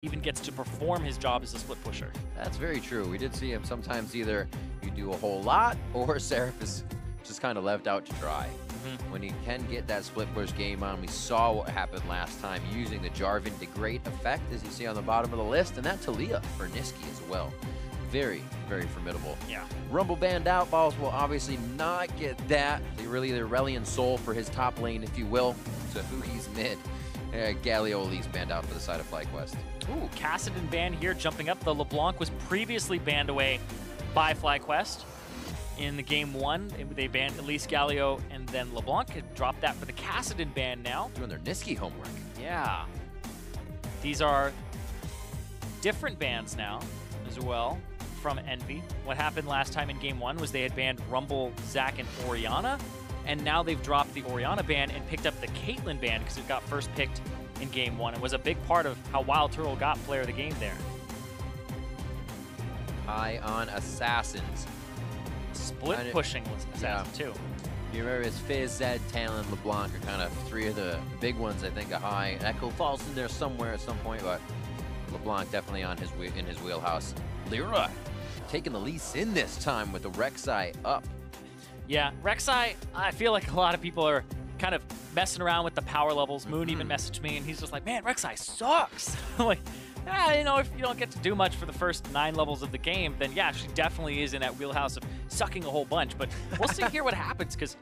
even gets to perform his job as a split pusher. That's very true. We did see him sometimes either you do a whole lot or Seraph is just kind of left out to dry. When he can get that split push game on, we saw what happened last time using the Jarvan to great effect, as you see on the bottom of the list, and that Talia for Nisqy as well. Very, very formidable. Yeah. Rumble banned out. Balls will obviously not get that. They really the Aurelion Soul for his top lane, if you will. So who he's mid. Galio Elise banned out for the side of FlyQuest. Ooh, Cassiopeia banned here, jumping up. The LeBlanc was previously banned away by FlyQuest. In the game one, they banned Elise, Galio, and then LeBlanc had dropped that for the Cassiopeia ban now. Doing their Nisqy homework. Yeah. These are different bans now as well from Envy. What happened last time in game one was they had banned Rumble, Zac, and Orianna, and now they've dropped the Orianna ban and picked up the Caitlyn ban because it got first picked in game one. It was a big part of how WildTurtle got player of the game there. High on Assassins. Split pushing was Assassin too. You remember his Fizz, Zed, Talon, LeBlanc are kind of three of the big ones. I think a high Echo falls in there somewhere at some point, but LeBlanc definitely on his in his wheelhouse. LirA taking the lease in this time with the Rek'Sai up. Yeah, Rek'Sai, I feel like a lot of people are kind of messing around with the power levels. Moon even messaged me and he's just like, man, Rek'Sai sucks. I'm like, you know, if you don't get to do much for the first 9 levels of the game, then yeah, she definitely is in that wheelhouse of sucking a whole bunch. But we'll see here what happens, because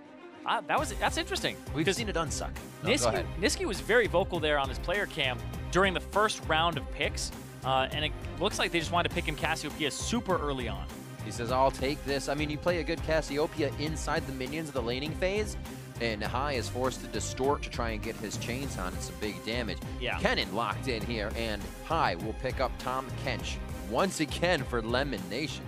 that's interesting. We've seen it unsuck. Nisqy was very vocal there on his player cam during the first round of picks, and it looks like they just wanted to pick him Cassiopeia super early on. He says, I'll take this. I mean, you play a good Cassiopeia inside the minions of the laning phase, and High is forced to distort to try and get his chains on. It's a big damage. Yeah. Kennen locked in here, and High will pick up Tahm Kench once again for Lemonnation.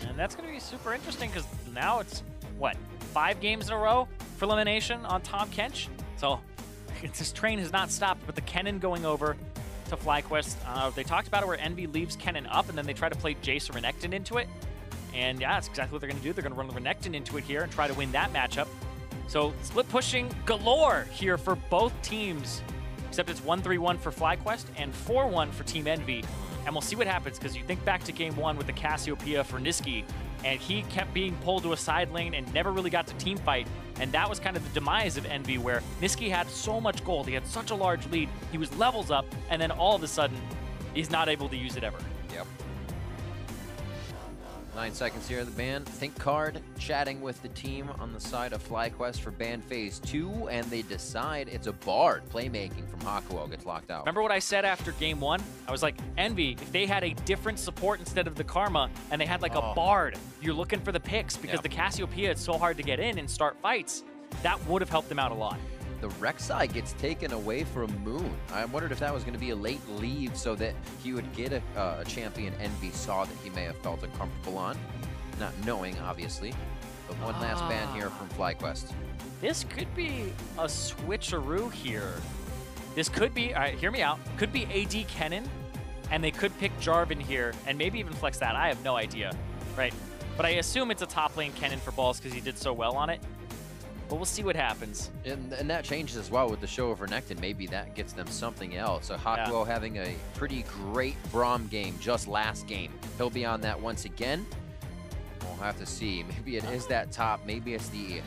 And that's going to be super interesting because now it's, what, 5 games in a row for Lemonnation on Tahm Kench? So this train has not stopped, but the Kennen going over to FlyQuest. They talked about it where Envy leaves Kennen up, and then they try to play Jace or Renekton into it. And yeah, that's exactly what they're going to do. They're going to run Renekton into it here and try to win that matchup. So split pushing galore here for both teams, except it's 1-3-1 for FlyQuest and 4-1 for Team Envy. And we'll see what happens, because you think back to game one with the Cassiopeia for Nisqy, and he kept being pulled to a side lane and never really got to team fight. And that was kind of the demise of Envy, where Nisqy had so much gold, he had such a large lead, he was levels up, and then all of a sudden, he's not able to use it ever. Yep. 9 seconds here in the ban. Think card chatting with the team on the side of FlyQuest for ban phase 2, and they decide it's a Bard. Playmaking from Hakuho gets locked out. Remember what I said after game one? I was like, Envy, if they had a different support instead of the Karma, and they had like a Bard, you're looking for the picks, because the Cassiopeia, it's so hard to get in and start fights. That would have helped them out a lot. The Rek'Sai gets taken away from Moon. I wondered if that was going to be a late leave so that he would get a champion Envy saw that he may have felt comfortable on. Not knowing, obviously. But one last ban here from FlyQuest. This could be a switcheroo here. This could be, all right, hear me out, could be AD Kennen, and they could pick Jarvan here, and maybe even flex that. I have no idea, right? But I assume it's a top lane Kennen for balls because he did so well on it. But we'll see what happens. And that changes as well with the show of Renekton. Maybe that gets them something else. So Hakuho having a pretty great Braum game just last game. He'll be on that once again. We'll have to see. Maybe it is that top. Maybe it's the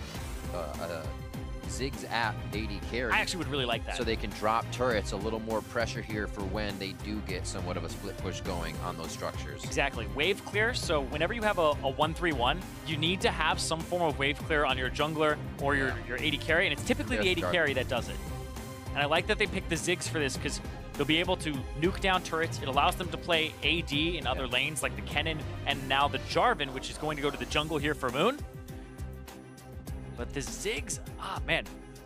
Ziggs app AD carry. I actually would really like that. So they can drop turrets, a little more pressure here for when they do get somewhat of a split push going on those structures. Exactly. Wave clear, so whenever you have a 1-3-1, you need to have some form of wave clear on your jungler or your AD carry, and it's typically the AD carry that does it. And I like that they picked the Ziggs for this, because they'll be able to nuke down turrets. It allows them to play AD in other lanes, like the Kennen and now the Jarvan, which is going to go to the jungle here for Moon. But the Ziggs, man,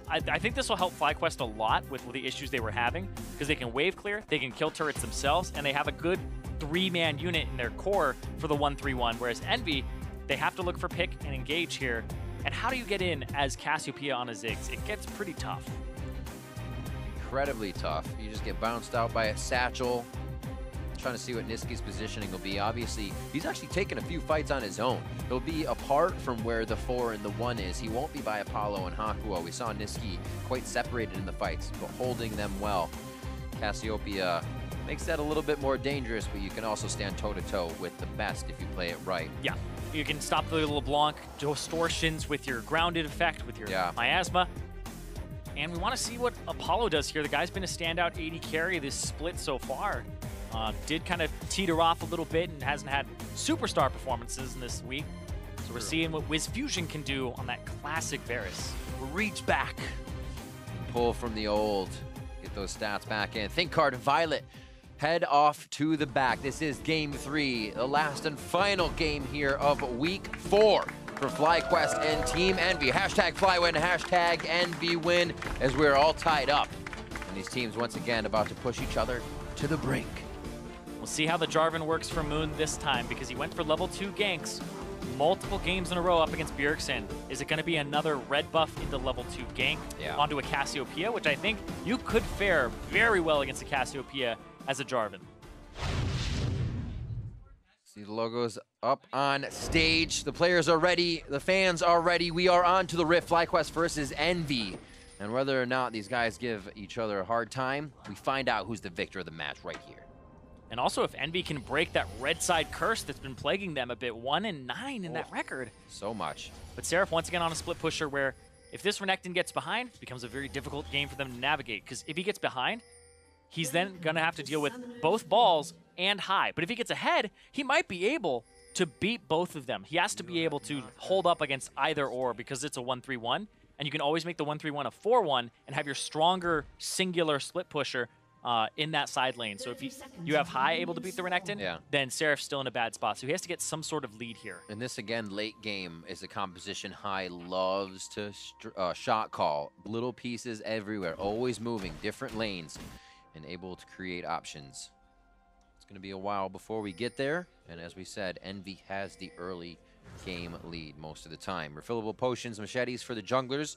I think this will help FlyQuest a lot with the issues they were having, because they can wave clear, they can kill turrets themselves, and they have a good 3-man unit in their core for the 1-3-1, whereas Envy, they have to look for pick and engage here. And how do you get in as Cassiopeia on a Ziggs? It gets pretty tough. Incredibly tough. You just get bounced out by a satchel. Trying to see what Nisqy's positioning will be. Obviously, he's actually taken a few fights on his own. He'll be apart from where the 4 and the 1 is. He won't be by Apollo and Hakuho. We saw Nisqy quite separated in the fights, but holding them well. Cassiopeia Makes that a little bit more dangerous, but you can also stand toe-to-toe with the best if you play it right. Yeah, you can stop the LeBlanc distortions with your grounded effect, with your miasma. And we want to see what Apollo does here. The guy's been a standout AD carry this split so far. Did kind of teeter off a little bit and hasn't had superstar performances in this week. So we're seeing what WizFusion can do on that classic Varus. Reach back. Pull from the old. Get those stats back in. Think card Violet. Head off to the back. This is game 3, the last and final game here of week 4 for FlyQuest and Team Envy. Hashtag FlyWin, hashtag EnVyWin, as we're all tied up. And these teams once again about to push each other to the brink. We'll see how the Jarvan works for Moon this time, because he went for level 2 ganks multiple games in a row up against Bjergsen. Is it going to be another red buff into level 2 gank onto a Cassiopeia, which I think you could fare very well against a Cassiopeia as a Jarvan. See the logos up on stage. The players are ready. The fans are ready. We are on to the Rift. FlyQuest versus Envy. And whether or not these guys give each other a hard time, we find out who's the victor of the match right here. And also, if Envy can break that red side curse that's been plaguing them a bit, 1-9 in that record. So much. But Seraph once again on a split pusher where if this Renekton gets behind, it becomes a very difficult game for them to navigate. Because if he gets behind, he's then going to have to deal with both balls and high. But if he gets ahead, he might be able to beat both of them. He has to be able to hold up against either or, because it's a 1-3-1. And you can always make the 1-3-1 a 4-1 and have your stronger singular split pusher in that side lane. So if you have high able to beat the Renekton, then Seraph's still in a bad spot. So he has to get some sort of lead here. And this, again, late game is a composition High loves to shot call. Little pieces everywhere, always moving, different lanes, and able to create options. It's going to be a while before we get there. And as we said, Envy has the early game lead most of the time. Refillable potions, machetes for the junglers.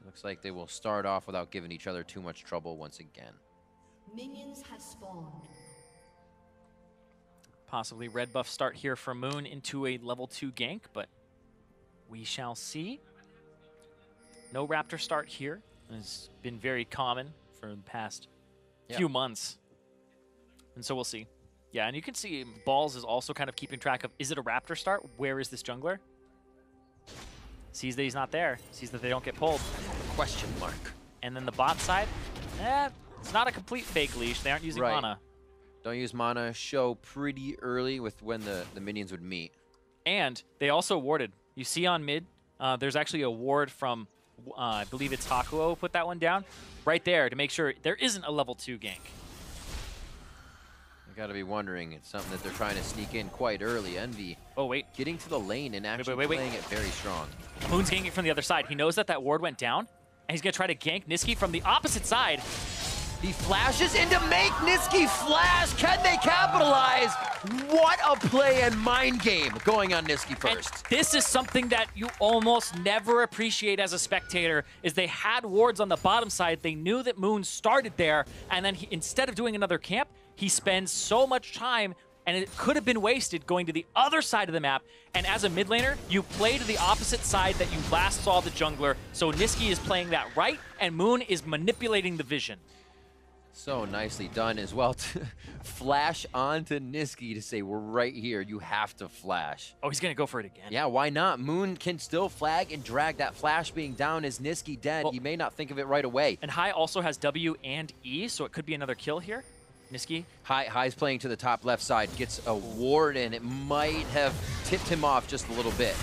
Looks like they will start off without giving each other too much trouble once again. Minions have spawned. Possibly red buff start here for Moon into a level 2 gank, but we shall see. No Raptor start here. It's been very common for the past few months. And so we'll see. Yeah, and you can see Balls is also kind of keeping track of, is it a Raptor start? Where is this jungler? Sees that he's not there. Sees that they don't get pulled. Question mark. And then the bot side, it's not a complete fake leash. They aren't using mana. Don't use mana. Show pretty early with when the minions would meet. And they also warded. You see on mid, there's actually a ward from, I believe it's Hakuho put that one down, right there to make sure there isn't a level 2 gank. You gotta be wondering, it's something that they're trying to sneak in quite early. Envy. Oh, wait. Getting to the lane and actually playing it very strong. Moon's ganking from the other side. He knows that that ward went down, and he's gonna try to gank Nisqy from the opposite side. He flashes in to make Nisqy flash. Can they capitalize? What a play and mind game going on Nisqy first. And this is something that you almost never appreciate as a spectator, is they had wards on the bottom side. They knew that Moon started there, and then instead of doing another camp, he spends so much time, and it could have been wasted going to the other side of the map. And as a mid laner, you play to the opposite side that you last saw the jungler. So Nisqy is playing that right, and Moon is manipulating the vision. So nicely done as well to flash onto Nisqy to say, we're right here. You have to flash. Oh, he's going to go for it again. Yeah, why not? Moon can still flag and drag. That flash being down is Nisqy dead. Well, he may not think of it right away. And High also has W and E, so it could be another kill here. Nisqy. High's playing to the top left side. Gets a ward in. It might have tipped him off just a little bit.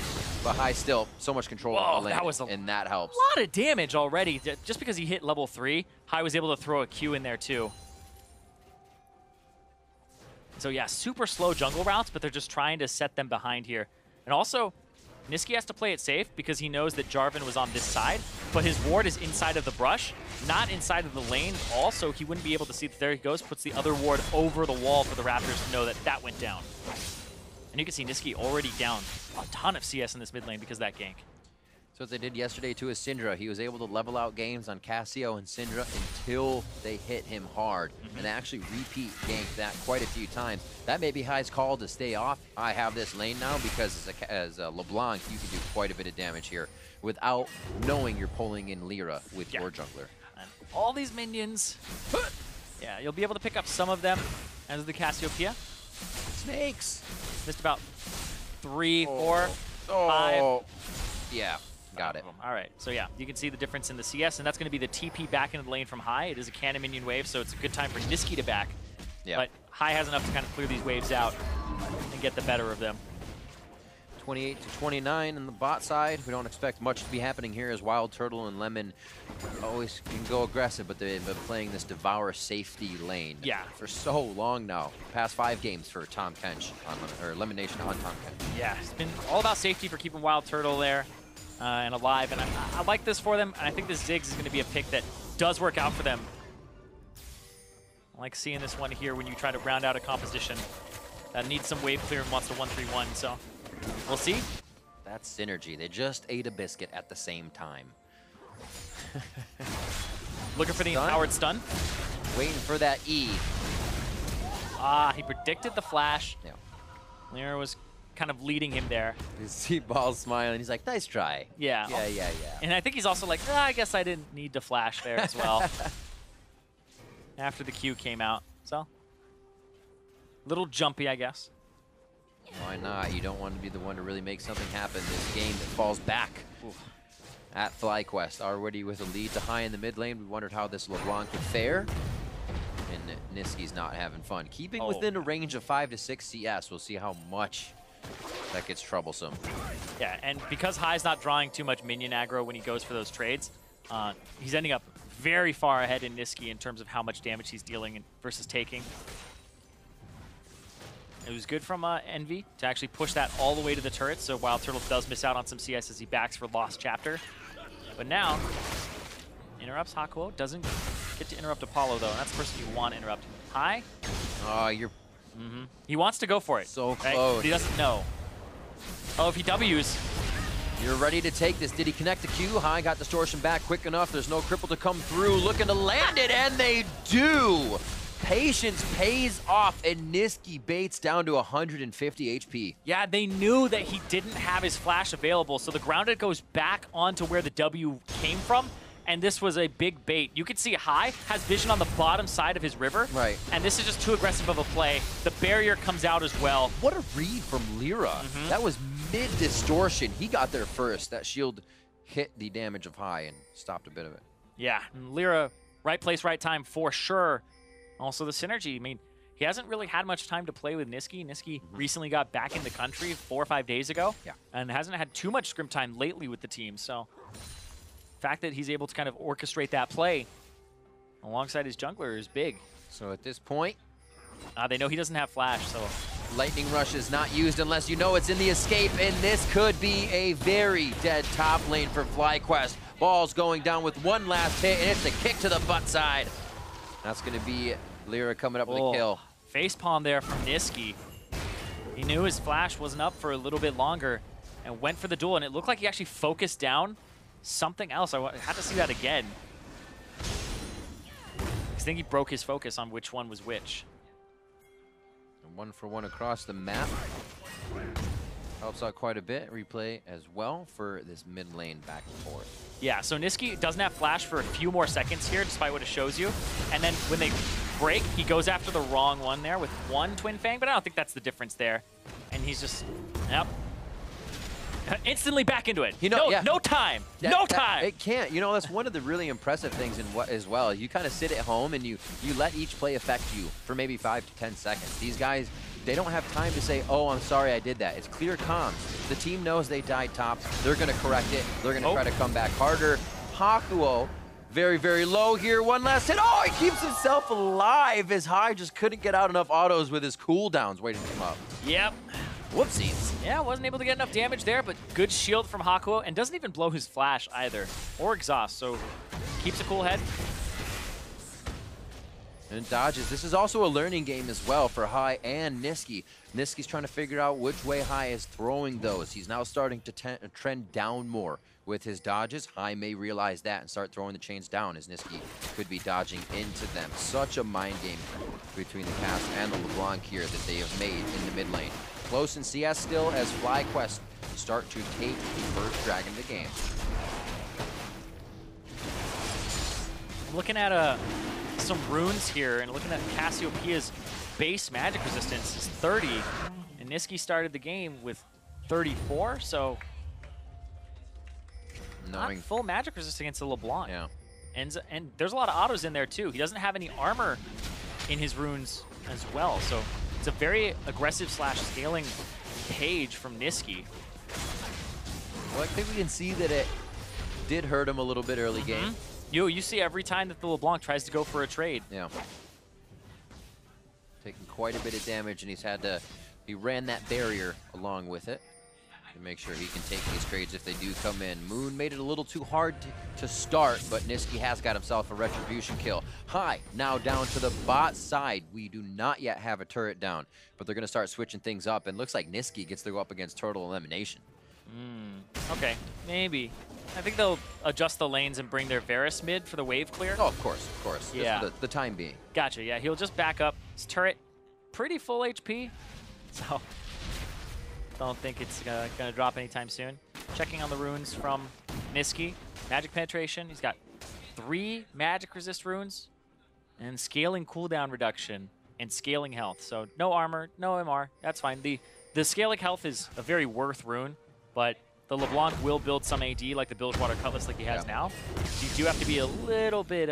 But High still, so much control on the lane, and that helps. A lot of damage already. Just because he hit level 3, High was able to throw a Q in there too. So yeah, super slow jungle routes, but they're just trying to set them behind here. And also, Nisqy has to play it safe because he knows that Jarvan was on this side, but his ward is inside of the brush, not inside of the lane at all, so he wouldn't be able to see that there he goes, puts the other ward over the wall for the Raptors to know that that went down. And you can see Nisqy already down a ton of CS in this mid lane because of that gank. So what they did yesterday to his Syndra, he was able to level out games on Cassio and Syndra until they hit him hard. And actually repeat gank that quite a few times. That may be High's call to stay off. I have this lane now because as a LeBlanc, you can do quite a bit of damage here without knowing you're pulling in LirA with your jungler. And all these minions Yeah, you'll be able to pick up some of them as the Cassiopeia. Snakes. Missed about 3, 4, 5. Yeah, got it. All right, so yeah, you can see the difference in the CS, and that's going to be the TP back into the lane from High. It is a Cannon minion wave, so it's a good time for Nisqy to back. Yeah. But High has enough to kind of clear these waves out and get the better of them. 28 to 29 on the bot side. We don't expect much to be happening here as WildTurtle and Lemon always can go aggressive, but they've been playing this Devour safety lane for so long now. Past 5 games for Tahm Kench, or Lemonnation on Tahm Kench. Yeah, it's been all about safety for keeping WildTurtle there and alive, and I like this for them, and I think this Ziggs is going to be a pick that does work out for them. I like seeing this one here when you try to round out a composition that needs some wave clear and wants to 1-3-1, so we'll see. That's synergy. They just ate a biscuit at the same time. Looking for the empowered stun. Waiting for that E. Ah, he predicted the flash. Yeah. LirA was kind of leading him there. You see Ball smiling. He's like, nice try. Yeah. Yeah. And I think he's also like, I guess I didn't need to flash there as well. After the Q came out. So, little jumpy, I guess. Why not? You don't want to be the one to really make something happen. This game that falls back at FlyQuest. Already with a lead to High in the mid lane. We wondered how this LeBlanc would fare. And Nisqy's not having fun. Keeping within a range of 5 to 6 CS. We'll see how much that gets troublesome. Yeah, and because High's not drawing too much minion aggro when he goes for those trades, he's ending up very far ahead in Nisqy in terms of how much damage he's dealing versus taking. It was good from Envy to actually push that all the way to the turret, so WildTurtle does miss out on some CS as he backs for Lost Chapter. But now, interrupts Hakuho, doesn't get to interrupt Apollo though, and that's the person you want to interrupt. High? Oh, you're... He wants to go for it. So right? close. But he doesn't know. Oh, if he W's. You're ready to take this. Did he connect the Q? High got distortion back quick enough. There's no cripple to come through. Looking to land it, and they do! Patience pays off, and Nisqy baits down to 150 HP. Yeah, they knew that he didn't have his flash available, so the grounded goes back onto where the W came from, and this was a big bait. You can see High has vision on the bottom side of his river, right? And this is just too aggressive of a play. The barrier comes out as well. What a read from LirA. That was mid-distortion. He got there first. That shield hit the damage of High and stopped a bit of it. Yeah, and LirA, right place, right time for sure. Also the synergy. I mean, he hasn't really had much time to play with Nisqy. Nisqy recently got back in the country 4 or 5 days ago. Yeah. And hasn't had too much scrim time lately with the team. So the fact that he's able to kind of orchestrate that play alongside his jungler is big. So at this point, they know he doesn't have flash, so Lightning Rush is not used unless you know it's in the escape, and this could be a very dead top lane for FlyQuest. Ball's going down with one last hit, and it's a kick to the butt side. That's going to be LirA coming up with a kill. Facepalm there from Nisqy. He knew his flash wasn't up for a little bit longer and went for the duel, and it looked like he actually focused down something else. I had to see that again. I think he broke his focus on which one was which. And 1 for 1 across the map. Helps out quite a bit. Replay as well for this mid lane back and forth. Yeah, so Nisqy doesn't have flash for a few more seconds here, despite what it shows you. And then when they break, he goes after the wrong one there with 1 Twin Fang, but I don't think that's the difference there. And he's just, instantly back into it. You know, no time. No time. It can't. You know, that's one of the really impressive things in what as well. You kind of sit at home and you let each play affect you for maybe 5 to 10 seconds. These guys, they don't have time to say, oh, I'm sorry I did that. It's clear comms. The team knows they died top. They're going to correct it. They're going to try to come back harder. Hakuho, very, very low here. One last hit. Oh, he keeps himself alive as High just couldn't get out enough autos with his cooldowns waiting to come up. Yep. Whoopsies. Yeah, wasn't able to get enough damage there, but good shield from Hakuho, and doesn't even blow his flash either, or exhaust, so keeps a cool head. And dodges. This is also a learning game as well for High and Nisqy. Nisqy's trying to figure out which way High is throwing those. He's now starting to trend down more with his dodges. High may realize that and start throwing the chains down as Nisqy could be dodging into them. Such a mind game between the Cass and the LeBlanc here that they have made in the mid lane. Close in CS still as FlyQuest start to take the first dragon to game. I'm looking at a some runes here, and looking at Cassiopeia's base magic resistance is 30, and Nisqy started the game with 34, so not full magic resistance against the LeBlanc. Yeah. And there's a lot of autos in there too. He doesn't have any armor in his runes as well, so it's a very aggressive slash scaling page from Nisqy. Well, I think we can see that it did hurt him a little bit early game. You see every time that the LeBlanc tries to go for a trade. Yeah. Taking quite a bit of damage, and he ran that barrier along with it to make sure he can take these trades if they do come in. Moon made it a little too hard to start, but Nisqy has got himself a retribution kill. Hai now down to the bot side. We do not yet have a turret down, but they're going to start switching things up, and looks like Nisqy gets to go up against Turtle Lemonnation. Okay, maybe. I think they'll adjust the lanes and bring their Varus mid for the wave clear. Oh, of course, of course. Yeah. Just for the time being. Gotcha, yeah, he'll just back up. His turret, pretty full HP, so don't think it's gonna drop anytime soon. Checking on the runes from Nisqy. Magic penetration, he's got 3 magic resist runes, and scaling cooldown reduction, and scaling health. So no armor, no MR, that's fine. The scaling health is a very worth rune, but the LeBlanc will build some AD like the Bilgewater Cutlass like he has now. So you do have to be a little bit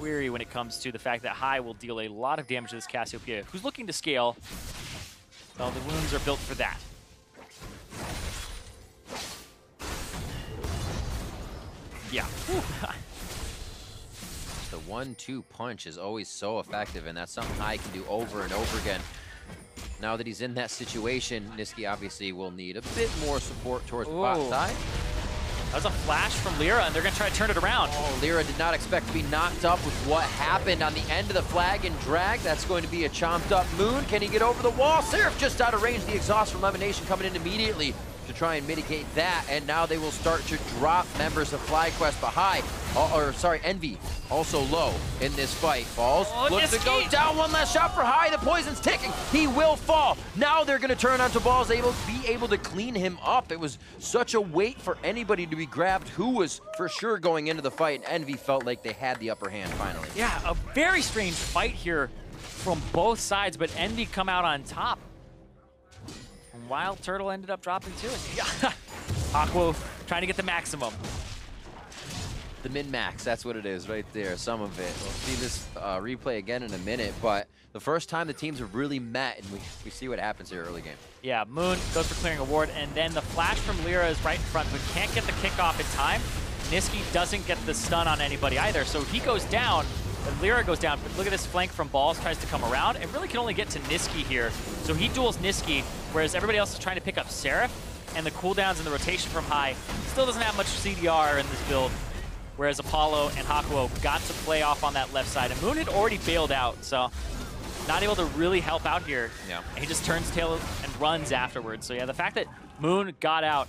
weary when it comes to the fact that Hai will deal a lot of damage to this Cassiopeia, who's looking to scale. Well, the runes are built for that. Yeah. The 1-2 punch is always so effective, and that's something Hai can do over and over again. Now that he's in that situation, Nisqy obviously will need a bit more support towards the bot side. That was a flash from LirA, and they're going to try to turn it around. Oh, LirA did not expect to be knocked up with what happened on the end of the flag and drag. That's going to be a chomped up Moon. Can he get over the wall? Seraph just out of range. The exhaust from Lemonnation coming in immediately to try and mitigate that, and now they will start to drop members of FlyQuest behind. EnVy also low in this fight. Falls, looks to go down. One last shot for Hai. The poison's ticking. He will fall. Now they're going to turn onto Balls, be able to clean him up. It was such a wait for anybody to be grabbed who was for sure going into the fight, and EnVy felt like they had the upper hand finally. Yeah, a very strange fight here from both sides, but EnVy come out on top. And WildTurtle ended up dropping too. Hakuho trying to get the maximum. The min-max, that's what it is right there, some of it. We'll see this replay again in a minute, but the first time the teams have really met, and we see what happens here early game. Yeah, Moon goes for clearing a ward, and then the flash from LirA is right in front, but can't get the kickoff in time. Nisqy doesn't get the stun on anybody either, so he goes down, and LirA goes down, but look at this flank from Balls, tries to come around, and really can only get to Nisqy here. So he duels Nisqy, whereas everybody else is trying to pick up Seraph, and the cooldowns and the rotation from Hai still doesn't have much CDR in this build. Whereas Apollo and Hakuho got to play off on that left side. And Moon had already bailed out, so not able to really help out here. Yeah. And he just turns tail and runs afterwards. So yeah, the fact that Moon got out.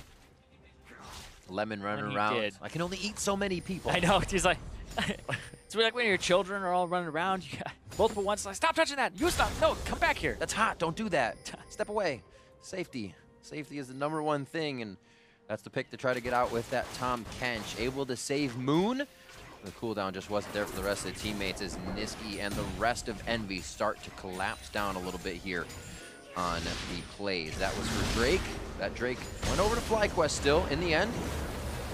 Lemon running around. I can only eat so many people. I know, he's like, it's like when your children are all running around, you got multiple ones, like, stop touching that, you stop, no, come back here. That's hot, don't do that. Step away. Safety. Safety is the #1 thing, and that's the pick to try to get out with that Tahm Kench. Able to save Moon. The cooldown just wasn't there for the rest of the teammates as Nisqy and the rest of EnVy start to collapse down a little bit here on the plays. That was for Drake. That Drake went over to FlyQuest still in the end.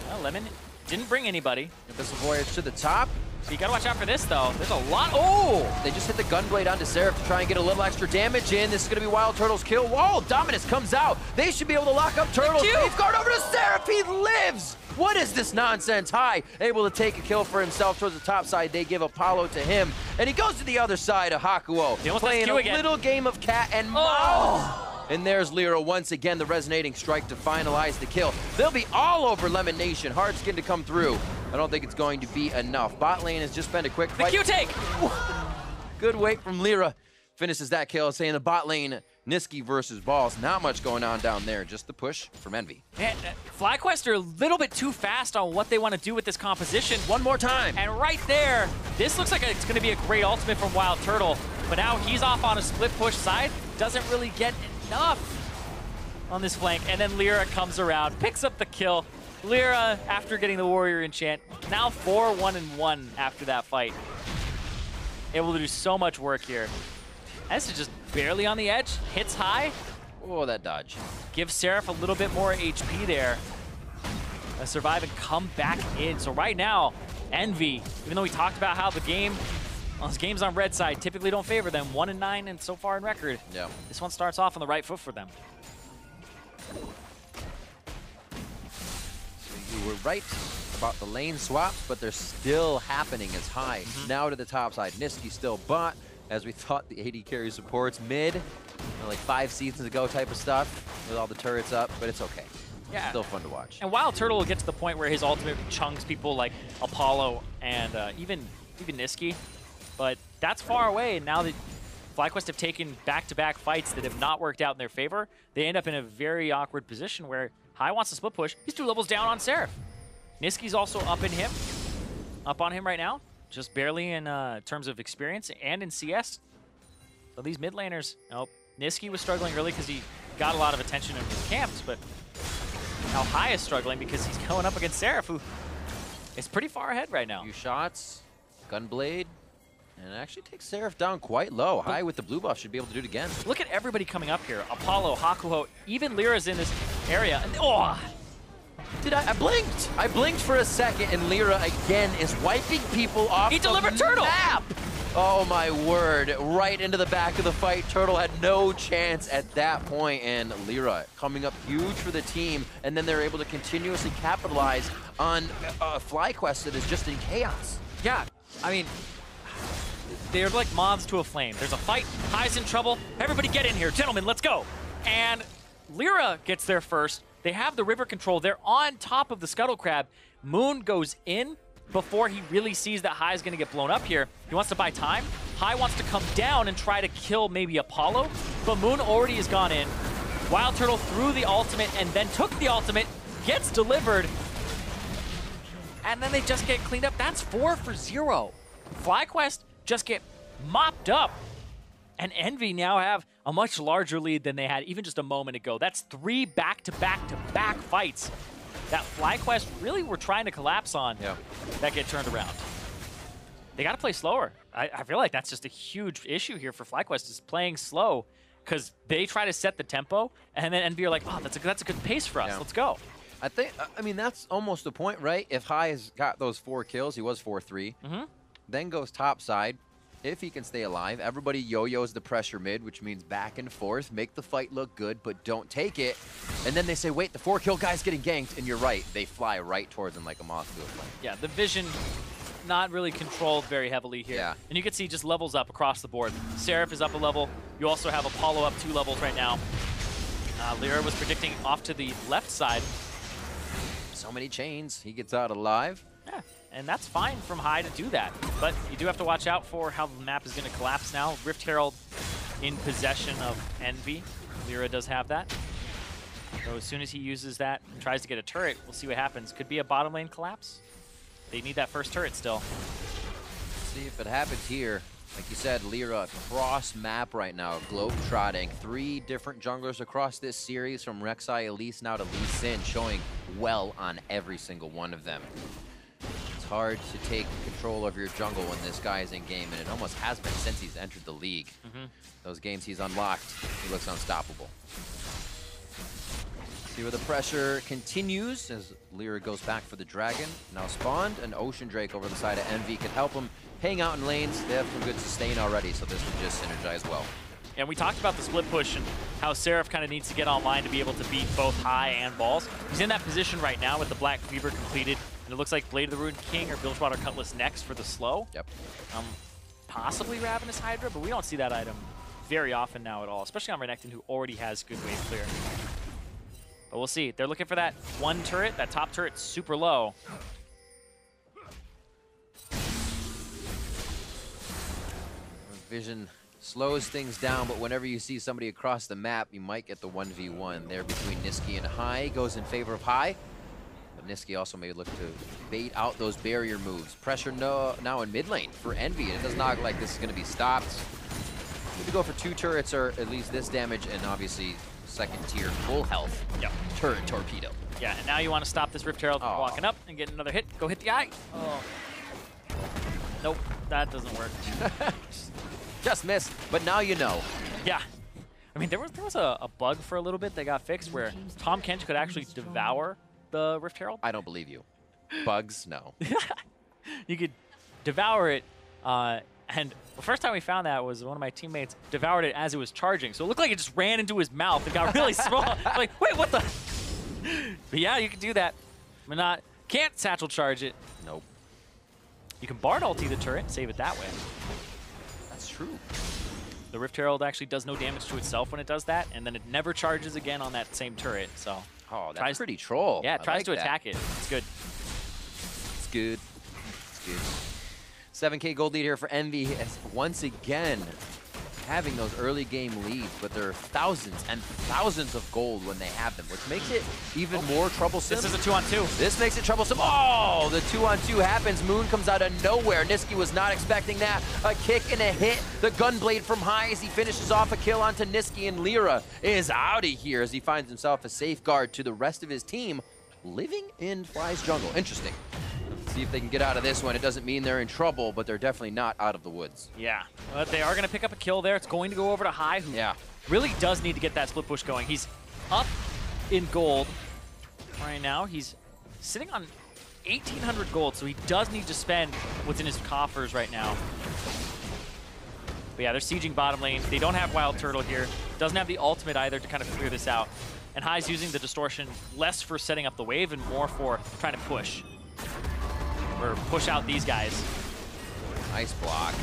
Well, Lemon didn't bring anybody. This voyage to the top. So you gotta watch out for this though. There's a lot. Oh! They just hit the Gunblade onto Seraph to try and get a little extra damage in. This is gonna be WildTurtle's kill. Whoa! Dominus comes out. They should be able to lock up Turtle. Safeguard over to Seraph. He lives! What is this nonsense? Hai able to take a kill for himself towards the top side. They give Apollo to him. And he goes to the other side of Hakuho. Playing a little game of cat and mouse. And there's LirA once again, the resonating strike to finalize the kill. They'll be all over Lemonnation. Hard skin to come through. I don't think it's going to be enough. Bot lane has just been a quick fight. The Q-take! Good wait from LirA. Finishes that kill, saying the bot lane, Nisqy versus Balls. Not much going on down there, just the push from EnVy. Man, FlyQuest are a little bit too fast on what they want to do with this composition. One more time. And right there, this looks like it's going to be a great ultimate from WildTurtle. But now he's off on a split push side. Doesn't really get enough on this flank. And then LirA comes around, picks up the kill. LirA, after getting the Warrior Enchant, now 4-1-1 after that fight. able to do so much work here. This is just barely on the edge, hits high. Oh, that dodge. Give Seraph a little bit more HP there. Survive and come back in. So right now, Envy, even though we talked about how the game, those games on red side typically don't favor them, 1-9 and so far in record. Yeah. This one starts off on the right foot for them. So you were right about the lane swaps, but they're still happening as high. Now to the top side. Nisqy still bot, as we thought the AD carry supports mid, like 5 seasons ago type of stuff, with all the turrets up, but it's okay. Yeah. Still fun to watch. And WildTurtle will get to the point where his ultimate chunks people like Apollo and even Nisqy, but that's far away. And now that FlyQuest have taken back-to-back fights that have not worked out in their favor, they end up in a very awkward position where High wants to split push. He's 2 levels down on Seraph. Nisqy's also up on him right now, just barely in terms of experience and in CS. So these mid laners, nope. Nisqy was struggling early because he got a lot of attention and was camped, but now High is struggling because he's going up against Seraph, who is pretty far ahead right now. Few shots, Gunblade, and it actually takes Seraph down quite low. High with the blue buff should be able to do it again. Look at everybody coming up here. Apollo, Hakuho, even LirA's in this area. And, oh! I blinked! I blinked for a second, and LirA again is wiping people off He delivered the Turtle! map! Oh my word, right into the back of the fight. Turtle had no chance at that point, and LirA coming up huge for the team, and then they're able to continuously capitalize on FlyQuest that is just in chaos. Yeah, I mean, they're like moths to a flame. There's a fight, High's in trouble, everybody get in here. Gentlemen, let's go. And LirA gets there first. They have the river control. They're on top of the Scuttle Crab. Moon goes in before he really sees that High is going to get blown up here. He wants to buy time. High wants to come down and try to kill maybe Apollo, but Moon already has gone in. WildTurtle threw the ultimate and then took the ultimate, gets delivered, and then they just get cleaned up. That's 4 for 0. FlyQuest just get mopped up, and Envy now have a much larger lead than they had even just a moment ago. That's 3 back-to-back-to-back fights that FlyQuest really were trying to collapse on that get turned around. They got to play slower. I feel like that's just a huge issue here for FlyQuest, is playing slow, because they try to set the tempo, and then Envy are like, oh, that's a good pace for us. Let's go. I mean, that's almost the point, right? If High has got those 4 kills, he was 4-3, then goes top side. If he can stay alive, everybody yo-yos the pressure mid, which means back and forth, make the fight look good, but don't take it. And then they say, wait, the 4-kill guy's getting ganked, and you're right. They fly right towards him like a moth to a flame. Yeah, the vision not really controlled very heavily here. Yeah. And you can see just levels up across the board. Seraph is up a level. You also have Apollo up 2 levels right now. LirA was predicting off to the left side. So many chains. He gets out alive. Yeah, and that's fine from High to do that. But you do have to watch out for how the map is going to collapse now. Rift Herald in possession of Envy. LirA does have that. So as soon as he uses that and tries to get a turret, we'll see what happens. Could be a bottom lane collapse. They need that first turret still. See if it happens here. Like you said, LirA cross map right now, globe-trotting. 3 different junglers across this series, from Rek'Sai, Elise now to Lee Sin, showing well on every single one of them. It's hard to take control of your jungle when this guy is in game, and it almost has been since he's entered the league. Those games he's unlocked, he looks unstoppable. See where the pressure continues as LirA goes back for the dragon. Now spawned, an Ocean Drake over the side of Envy can help him hang out in lanes. They have some good sustain already, so this would just synergize well. And we talked about the split push and how Seraph kind of needs to get online to be able to beat both High and Balls. He's in that position right now with the Black Fever completed, and it looks like Blade of the Ruined King or Bilgewater Cutlass next for the slow. Yep. Possibly Ravenous Hydra, but we don't see that item very often now at all, especially on Renekton, who already has good wave clear. But we'll see. They're looking for that 1 turret. That top turret super low. Vision slows things down, but whenever you see somebody across the map, you might get the 1v1 there between Nisqy and High. Goes in favor of High, but Nisqy also may look to bait out those barrier moves. Pressure now in mid lane for Envy, and it does not look like this is going to be stopped. Need to go for 2 turrets or at least this damage, and obviously second tier full health. Yep. Turret torpedo. Yeah, and now you want to stop this Rift Herald from walking up and get another hit. Go hit the eye. Oh. Nope. that doesn't work. Just missed, but now you know. Yeah. I mean, there was a bug for a little bit that got fixed where Tahm Kench could actually devour the Rift Herald. I don't believe you. Bugs? No. You could devour it, and the first time we found that was one of my teammates devoured it as it was charging. So it looked like it just ran into his mouth and got really small. Like, wait, what the? But yeah, you can do that. But can't satchel charge it. Nope. You can Bard ulti the turret and save it that way. That's true. The Rift Herald actually does no damage to itself when it does that, and then it never charges again on that same turret. So oh, that's pretty troll. Yeah, it tries to attack it. It's good. It's good. It's good. 7K gold lead here for Envy. Once again, having those early game leads, but there are thousands and thousands of gold when they have them, which makes it even more troublesome. This is a 2-on-2. This makes it troublesome. Oh, the 2-on-2 happens. Moon comes out of nowhere. Nisqy was not expecting that. A kick and a hit. The gunblade from high as he finishes off a kill onto Nisqy, and LirA is out of here as he finds himself a safeguard to the rest of his team living in Fly's jungle. Interesting. See if they can get out of this one. It doesn't mean they're in trouble, but they're definitely not out of the woods. Yeah, but they are going to pick up a kill there. It's going to go over to High, who really does need to get that split push going. He's up in gold right now. He's sitting on 1,800 gold, so he does need to spend what's in his coffers right now. But yeah, they're sieging bottom lane. They don't have WildTurtle here. Doesn't have the ultimate either to kind of clear this out. And High's using the distortion less for setting up the wave and more for trying to push. Or push out these guys. Nice block.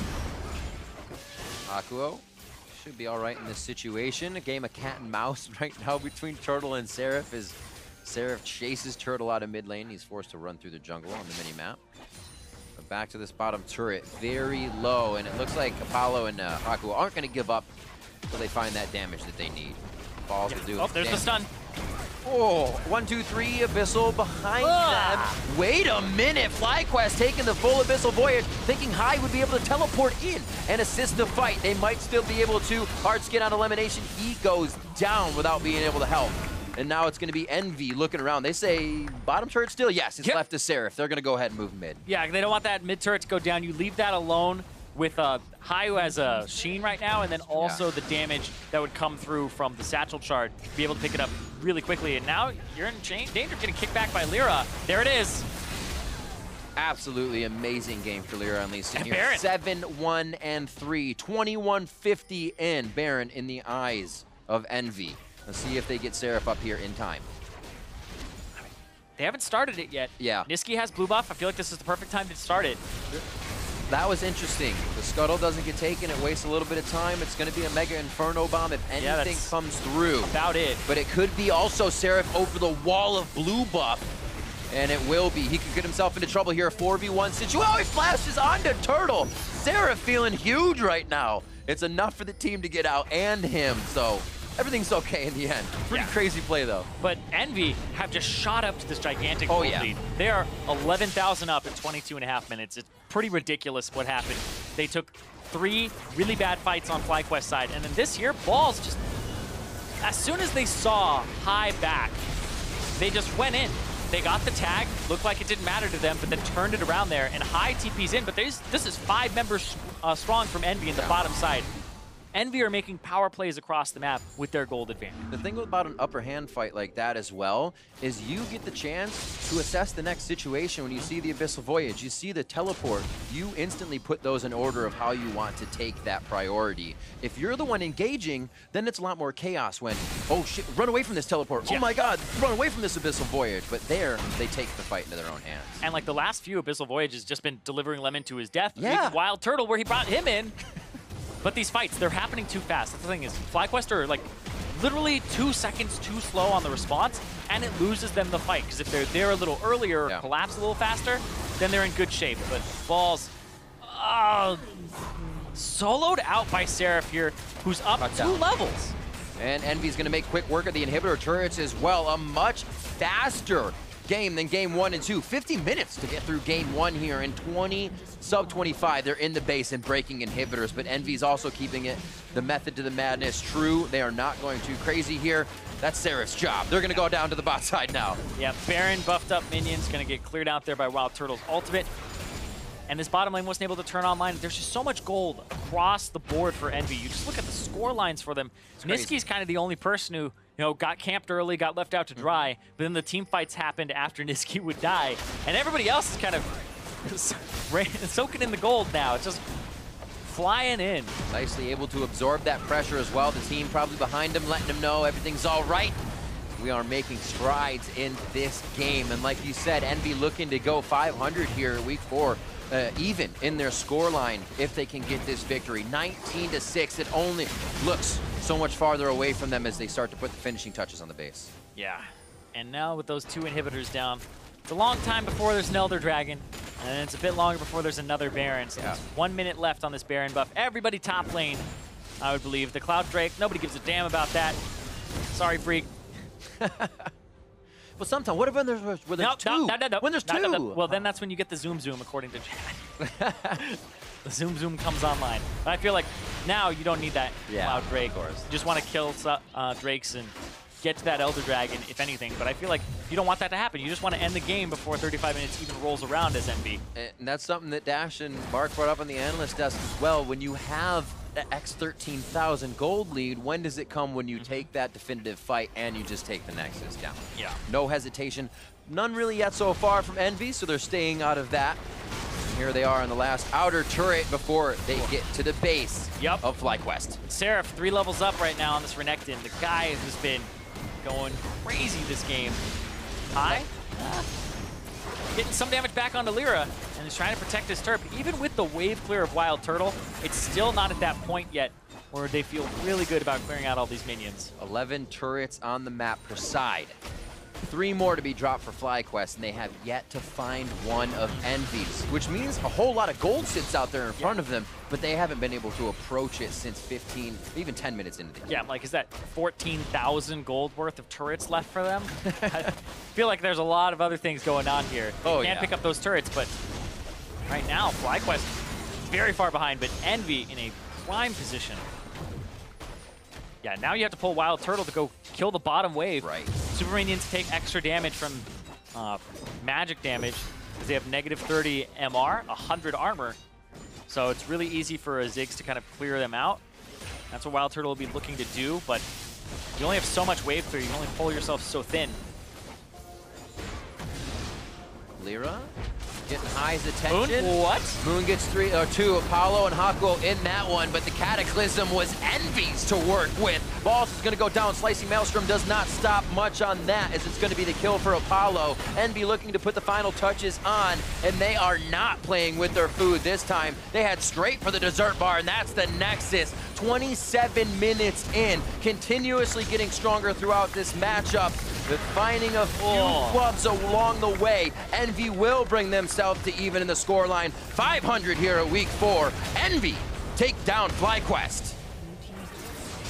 Hakuho should be all right in this situation. A game of cat and mouse right now between Turtle and Seraph as Seraph chases Turtle out of mid lane. He's forced to run through the jungle on the mini-map. But back to this bottom turret, very low, and it looks like Apollo and Hakuho aren't going to give up until they find that damage that they need. Falls to do Oh, there's the stun. Oh, 1, 2, 3, Abyssal behind them. Wait a minute, FlyQuest taking the full Abyssal Voyage, thinking High would be able to teleport in and assist the fight. They might still be able to. Hard skin on Lemonnation. He goes down without being able to help. And now it's going to be Envy looking around. They say bottom turret still? Yes, it's left to Seraph. They're going to go ahead and move mid. Yeah, they don't want that mid turret to go down. You leave that alone with High, who has a Sheen right now, and then also the damage that would come through from the Satchel Shard, be able to pick it up really quickly. And now you're in danger of getting kicked back by LirA. There it is. Absolutely amazing game for LirA unleashing here. Baron. 7-1-3, 2150 in. Baron in the eyes of Envy. Let's see if they get Seraph up here in time. They haven't started it yet. Yeah. Nisqy has blue buff. I feel like this is the perfect time to start it. That was interesting. The scuttle doesn't get taken. It wastes a little bit of time. It's going to be a Mega Inferno Bomb if anything comes through. About it. But it could be also Seraph over the wall of blue buff. And it will be. He could get himself into trouble here. A 4v1 situation. Oh, he flashes onto Turtle. Seraph feeling huge right now. It's enough for the team to get out and him. So everything's okay in the end. Pretty crazy play, though. But Envy have just shot up to this gigantic gold lead. They are 11,000 up in 22.5 minutes. It's pretty ridiculous what happened. They took 3 really bad fights on FlyQuest side, and then this year, Balls just, as soon as they saw High back, they just went in. They got the tag, looked like it didn't matter to them, but then turned it around there, and High TP's in, but this is 5 members strong from Envy in the bottom side. Envy are making power plays across the map with their gold advantage. The thing about an upper hand fight like that as well is you get the chance to assess the next situation. When you see the Abyssal Voyage, you see the teleport, you instantly put those in order of how you want to take that priority. If you're the one engaging, then it's a lot more chaos when, oh shit, run away from this teleport. Oh my god, run away from this Abyssal Voyage. But there, they take the fight into their own hands. And like the last few Abyssal Voyages just been delivering Lemon to his death. Yeah. WildTurtle, where he brought him in. But these fights, they're happening too fast. That's the thing is, FlyQuest are like literally 2 seconds too slow on the response, and it loses them the fight. Because if they're there a little earlier or collapse a little faster, then they're in good shape. But Balls, soloed out by Seraph here, who's up 2 levels. And Envy's going to make quick work of the inhibitor turrets as well. A much faster game than game 1 and 2. 50 minutes to get through game 1 here, and 20 sub 25. They're in the base and breaking inhibitors, but Envy's also keeping it the method to the madness true. They are not going too crazy here. That's Seraph's job. They're going to go down to the bot side now. Yeah, Baron buffed up minions, going to get cleared out there by WildTurtle's ultimate. and this bottom lane wasn't able to turn online. There's just so much gold across the board for Envy. You just look at the score lines for them. Nisqy's kind of the only person who, got camped early, got left out to dry, but then the team fights happened after Nisqy would die, and everybody else is kind of soaking in the gold now. It's just flying in. Nicely able to absorb that pressure as well. The team probably behind him, letting him know everything's all right. We are making strides in this game. And like you said, Envy looking to go 500 here week 4, even in their scoreline if they can get this victory. 19-6, it only looks so much farther away from them as they start to put the finishing touches on the base. Yeah, and now with those 2 inhibitors down, it's a long time before there's an Elder Dragon, and it's a bit longer before there's another Baron. So there's 1 minute left on this Baron buff. Everybody top lane, I would believe. The Cloud Drake, nobody gives a damn about that. Sorry, Freak. Well, sometimes, what if when there's two? No. When there's two? Well, then that's when you get the zoom, according to Chad. The zoom comes online. But I feel like now you don't need that Cloud Drake. You just want to kill Drakes and get to that Elder Dragon, if anything. But I feel like you don't want that to happen. You just want to end the game before 35 minutes even rolls around as Envy. And that's something that Dash and Mark brought up on the analyst desk as well. When you have the X 13,000 gold lead, when does it come when you take that definitive fight and you just take the Nexus down? Yeah. No hesitation. None really yet so far from Envy, so they're staying out of that. And here they are on the last outer turret before they get to the base of FlyQuest. Seraph 3 levels up right now on this Renekton. The guy has been going crazy this game. High. Getting some damage back onto LirA, and is trying to protect his turret. Even with the wave clear of WildTurtle, it's still not at that point yet where they feel really good about clearing out all these minions. 11 turrets on the map per side. 3 more to be dropped for FlyQuest, and they have yet to find one of Envy's, which means a whole lot of gold sits out there in front of them, but they haven't been able to approach it since 15, even 10 minutes into the game. Yeah, like, is that 14,000 gold worth of turrets left for them? I feel like there's a lot of other things going on here. They can't pick up those turrets, but right now, FlyQuest is very far behind, but Envy in a prime position. Yeah, now you have to pull WildTurtle to go kill the bottom wave. Right. Super Minions take extra damage from magic damage because they have negative 30 MR, 100 armor. So it's really easy for a Ziggs to kind of clear them out. That's what WildTurtle will be looking to do, but you only have so much wave clear. You can only pull yourself so thin. LirA getting High's attention. Moon, what? Moon gets 2, Apollo and Hakuho in that one, but the Cataclysm was Envy's to work with. Boss is going to go down. Slicing Maelstrom does not stop much on that, as it's going to be the kill for Apollo. Envy looking to put the final touches on, and they are not playing with their food this time. They head straight for the dessert bar, and that's the Nexus. 27 minutes in, continuously getting stronger throughout this matchup, but finding a few clubs along the way. Envy will bring themselves to even in the scoreline. 500 here at week 4. Envy take down FlyQuest.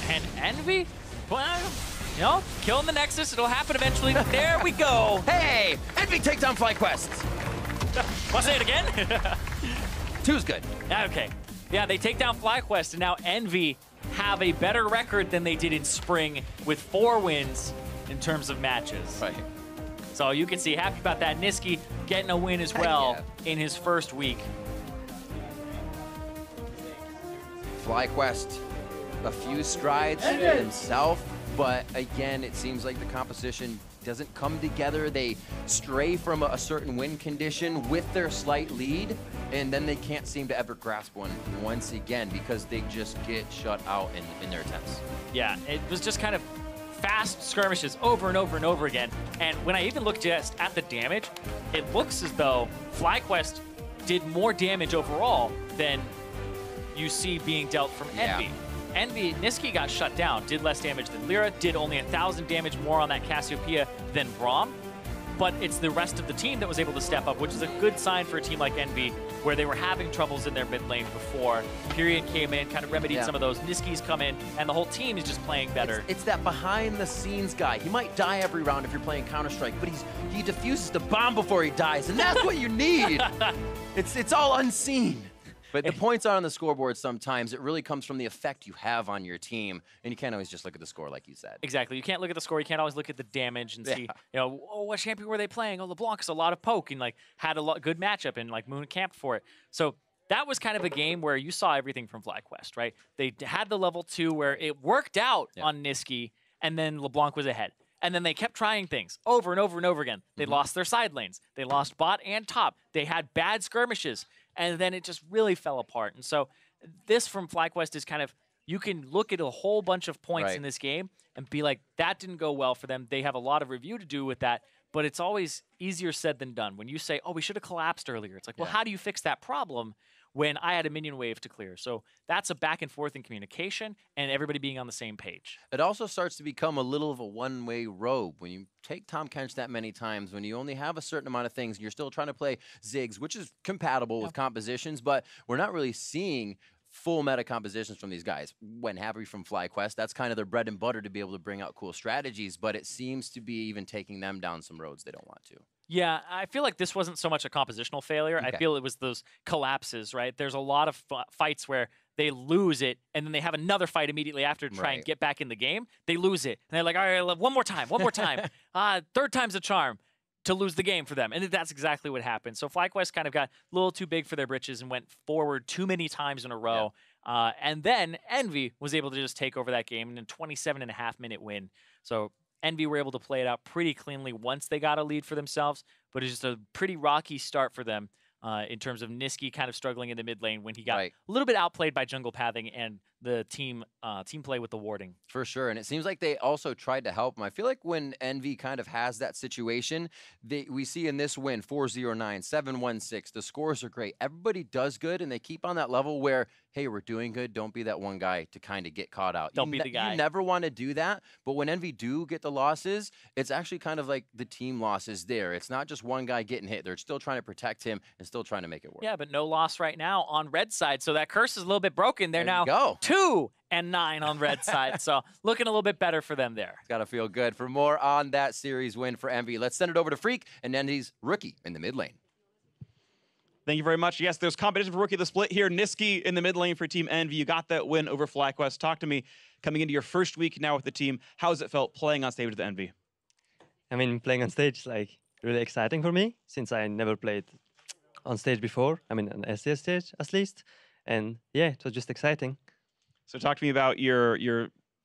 And Envy? Well, killing the Nexus, it'll happen eventually. There we go. Hey, Envy take down FlyQuest. Want to say it again? 2's good. Okay. Yeah, they take down FlyQuest, and now Envy have a better record than they did in spring with 4 wins in terms of matches. Right. So you can see, happy about that. Nisqy getting a win as well in his first week. FlyQuest, a few strides himself, but again, it seems like the composition doesn't come together. They stray from a certain win condition with their slight lead, and then they can't seem to ever grasp one once again because they just get shut out in their attempts. Yeah, it was just kind of fast skirmishes over and over and over again. And when I even look just at the damage, it looks as though FlyQuest did more damage overall than you see being dealt from Envy. Envy, Nisqy got shut down, did less damage than LirA, did only 1,000 damage more on that Cassiopeia than Braum, but it's the rest of the team that was able to step up, which is a good sign for a team like Envy, where they were having troubles in their mid lane before. Period came in, kind of remedied some of those. Nisqy's come in, and the whole team is just playing better. It's that behind-the-scenes guy. He might die every round if you're playing Counter-Strike, but he diffuses the bomb before he dies, and that's what you need. It's all unseen. But the points are on the scoreboard sometimes. It really comes from the effect you have on your team, and you can't always just look at the score like you said. Exactly. You can't look at the score. You can't always look at the damage and see, you know, oh, what champion were they playing? Oh, LeBlanc is a lot of poke and like had a good matchup and like Moon camped for it. So that was kind of a game where you saw everything from FlyQuest, right? They had the level 2 where it worked out on Nisqy, and then LeBlanc was ahead. And then they kept trying things over and over and over again. They lost their side lanes. They lost bot and top. They had bad skirmishes. And then it just really fell apart. And so this from FlyQuest is kind of, you can look at a whole bunch of points in this game and be like, that didn't go well for them. They have a lot of review to do with that. But it's always easier said than done. When you say, oh, we should have collapsed earlier. It's like, well, how do you fix that problem when I had a minion wave to clear? So that's a back and forth in communication and everybody being on the same page. It also starts to become a little of a one-way road. When you take Tahm Kench that many times, when you only have a certain amount of things, and you're still trying to play Ziggs, which is compatible with compositions, but we're not really seeing full meta compositions from these guys. When happy from FlyQuest, that's kind of their bread and butter to be able to bring out cool strategies, but it seems to be even taking them down some roads they don't want to. Yeah, I feel like this wasn't so much a compositional failure. I feel it was those collapses, right? There's a lot of fights where they lose it, and then they have another fight immediately after to try and get back in the game. They lose it, and they're like, all right, one more time. Third time's a charm to lose the game for them. And that's exactly what happened. So FlyQuest kind of got a little too big for their britches and went forward too many times in a row. And then EnVy was able to just take over that game in a 27.5-minute win. So EnVy were able to play it out pretty cleanly once they got a lead for themselves, but it's just a pretty rocky start for them in terms of Nisqy kind of struggling in the mid lane when he got a little bit outplayed by jungle pathing and the team play with the warding. For sure, and it seems like they also tried to help him. I feel like when EnVy kind of has that situation, we see in this win, 4-0-9, 7-1-6, the scores are great. Everybody does good, and they keep on that level where, hey, we're doing good, don't be that one guy to kind of get caught out. Don't be the guy. You never want to do that, but when EnVy do get the losses, it's actually kind of like the team losses there. It's not just one guy getting hit. They're still trying to protect him and still trying to make it work. Yeah, but no loss right now on red side, so that curse is a little bit broken. They're now 2-9 on red side, so looking a little bit better for them there. It's got to feel good. For more on that series win for EnVy, let's send it over to Freak and EnVy's rookie in the mid lane. Thank you very much. Yes, there's competition for Rookie of the Split here. Nisqy in the mid lane for Team EnVy. You got that win over FlyQuest. Talk to me, coming into your first week now with the team, how has it felt playing on stage with EnVy? I mean, playing on stage is like really exciting for me since I never played on stage before. I mean, an LCS stage at least. And yeah, it was just exciting. So talk to me about your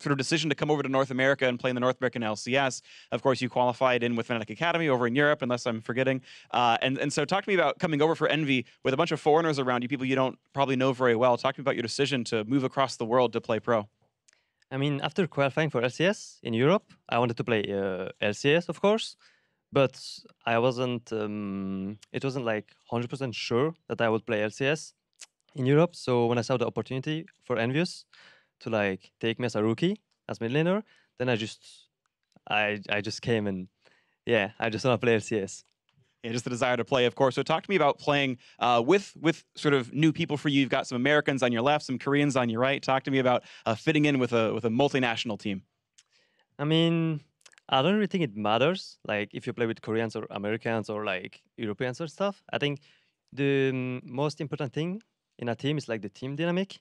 sort of decision to come over to North America and play in the North American LCS. Of course, you qualified in with Fnatic Academy over in Europe, unless I'm forgetting. And so talk to me about coming over for EnVy with a bunch of foreigners around you, people you don't probably know very well. Talk to me about your decision to move across the world to play pro. I mean, after qualifying for LCS in Europe, I wanted to play LCS, of course. But I wasn't, it wasn't like 100% sure that I would play LCS in Europe. So when I saw the opportunity for EnVyUs to like take me as a rookie, as mid laner, then I just came and yeah, I just want to play LCS. Yeah, just the desire to play, of course. So talk to me about playing with sort of new people for you. You've got some Americans on your left, some Koreans on your right. Talk to me about fitting in with a multinational team. I mean, I don't really think it matters, like if you play with Koreans or Americans or like Europeans or stuff. I think the most important thing in a team is like the team dynamic.